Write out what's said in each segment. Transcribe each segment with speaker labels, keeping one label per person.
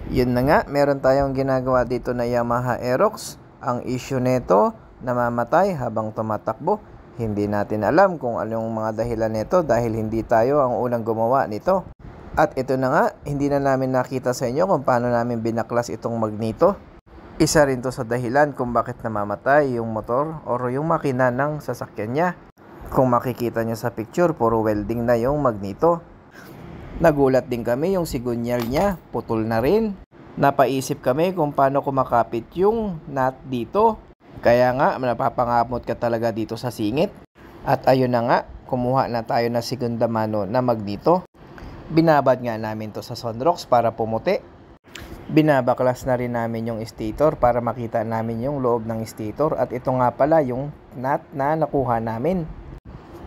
Speaker 1: Yun na nga, meron tayong ginagawa dito na Yamaha Aerox. Ang issue nito, namamatay habang tumatakbo. Hindi natin alam kung anong mga dahilan nito dahil hindi tayo ang unang gumawa nito. At ito na nga, hindi na namin nakita sa inyo kung paano namin binaklas itong magneto. Isa rin to sa dahilan kung bakit namamatay yung motor o yung makina ng sasakyan niya. Kung makikita niyo sa picture, puro welding na yung magneto. Nagulat din kami yung sigunyal niya, putol na rin. Napaisip kami kung paano kumakapit yung nut dito. Kaya nga, napapangamot ka talaga dito sa singit. At ayun na nga, kumuha na tayo na segunda mano na magneto. Binabad nga namin to sa Sunrox para pumuti. Binabaklas na rin namin yung stator para makita namin yung loob ng stator. At ito nga pala yung nut na nakuha namin.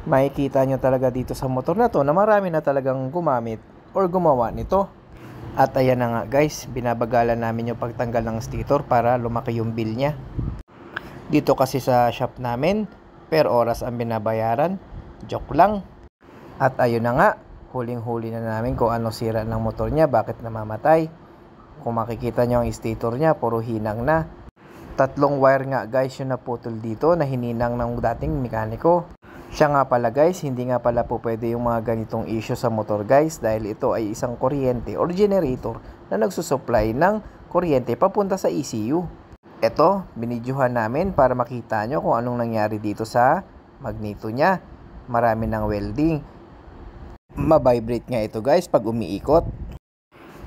Speaker 1: Makikita nyo talaga dito sa motor na to na marami na talagang gumamit or gumawa nito. At ayan na nga guys, binabagalan namin yung pagtanggal ng stator para lumaki yung bill niya. Dito kasi sa shop namin, per oras ang binabayaran. Joke lang. At ayun na nga, huling-huli na namin kung ano sira ng motor niya, bakit namamatay. Kung makikita nyo ang stator niya, puro hinang na. 3 wire nga guys yung naputol dito na hininang ng dating mekaniko. Siya nga pala guys, hindi nga pala po pwede yung mga ganitong issue sa motor guys dahil ito ay isang kuryente or generator na nagsusupply ng kuryente papunta sa ECU. Ito, binidyohan namin para makita nyo kung anong nangyari dito sa magneto niya. Marami ng welding. Mabibrate nga ito guys pag umiikot.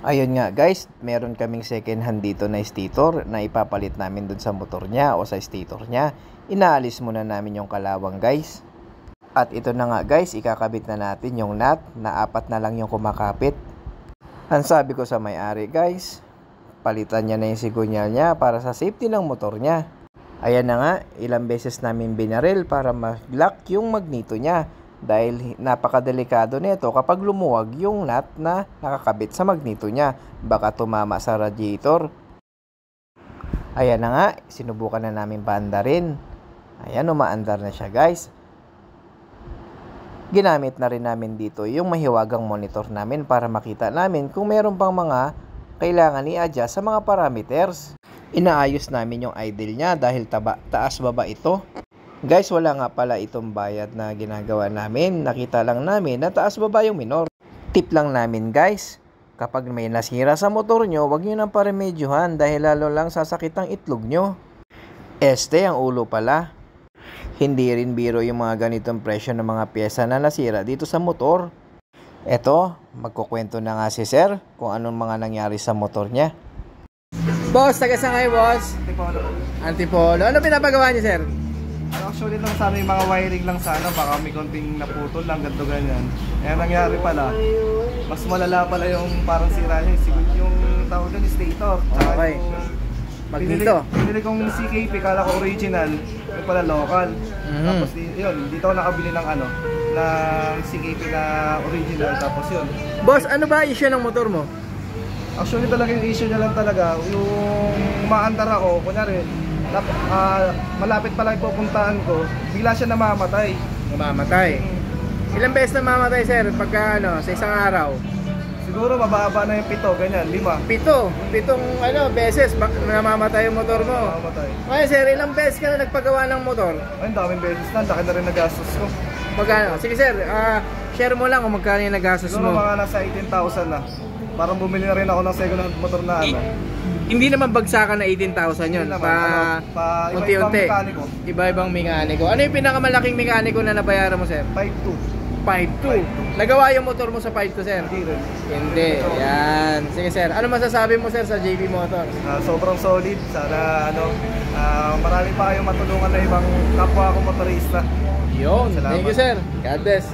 Speaker 1: Ayun nga guys, meron kaming second hand dito na stator na ipapalit namin dun sa motor niya o sa stator niya. Inaalis muna namin yung kalawang guys. At ito na nga guys, ikakabit na natin yung nut na 4 na lang yung kumakapit. Ang sabi ko sa may-ari guys, palitan niya na yung sigunyal niya para sa safety ng motor niya. Ayan na nga, ilang beses namin binaril para mag-lock yung magneto niya. Dahil napakadelikado nito kapag lumuwag yung nut na nakakabit sa magneto niya. Baka tumama sa radiator. Ayan na nga, sinubukan na namin paandarin. Ayan, umaandar na siya guys. Ginamit na rin namin dito yung mahiwagang monitor namin para makita namin kung meron pang mga kailangan i-adjust sa mga parameters. Inaayos namin yung idle niya dahil taas-baba ito. Guys, wala nga pala itong bayad na ginagawa namin. Nakita lang namin na taas-baba yung minor. Tip lang namin guys, kapag may nasira sa motor nyo, huwag nyo nang paremedyohan dahil lalo lang sasakit ang itlog nyo. Ang ulo pala. Hindi rin biro yung mga ganitong presyo ng mga pyesa na nasira dito sa motor. Eto, magkukwento na nga si sir kung anong mga nangyari sa motor niya. Boss, taga saan kayo boss?
Speaker 2: Antipolo.
Speaker 1: Antipolo. Ano pinapagawa niyo sir?
Speaker 2: Actually lang sana yung mga wiring lang sana, baka may konting naputol lang, ganito ganyan. Kaya nangyari pala, mas malala pala yung parang sira niya, yung tawag doon stator.
Speaker 1: Okay. Magneto.
Speaker 2: Pinili kong CKP, kala ko original, yung pala local. Tapos yun, dito ako nakabili ng ng CKP na original, tapos yun.
Speaker 1: Boss, ano ba issue ng motor mo?
Speaker 2: Actually talaga yung issue niya lang talaga, yung umaandar ako, kunyari, malapit pala yung pupuntahan ko, bigla siya namamatay.
Speaker 1: Namamatay? Ilang beses namamatay sir, pagka sa isang araw?
Speaker 2: Siguro mababa na yung 7, ganyan, 5.
Speaker 1: 7 beses namamatay yung motor mo.
Speaker 2: Namamatay.
Speaker 1: Ngayon sir, ilang beses ka na nagpagawa ng motor?
Speaker 2: Ay, daming beses na, laki na rin nagastos ko.
Speaker 1: Magkano? Sige sir, share mo lang kung magkano yung nagastos mo.
Speaker 2: Siguro mga nasa 18,000 na. Parang bumili na rin ako ng second hand motor na
Speaker 1: Hindi naman bagsakan na 18,000 yun. Unti-unti. Iba-ibang mekaniko. Ano yung pinakamalaking mekaniko na nabayaran mo sir?
Speaker 2: 5,200.
Speaker 1: 5.2. Nagawa yung motor mo sa 5.2 sir?
Speaker 2: Hindi rin.
Speaker 1: Hindi. Yan. Sige sir. Ano masasabi mo sir sa JB Motors?
Speaker 2: Sobrang solid. Sana marami pa kayong matulungan na ibang kapwa kong motorista.
Speaker 1: Yun. Thank you sir. God bless.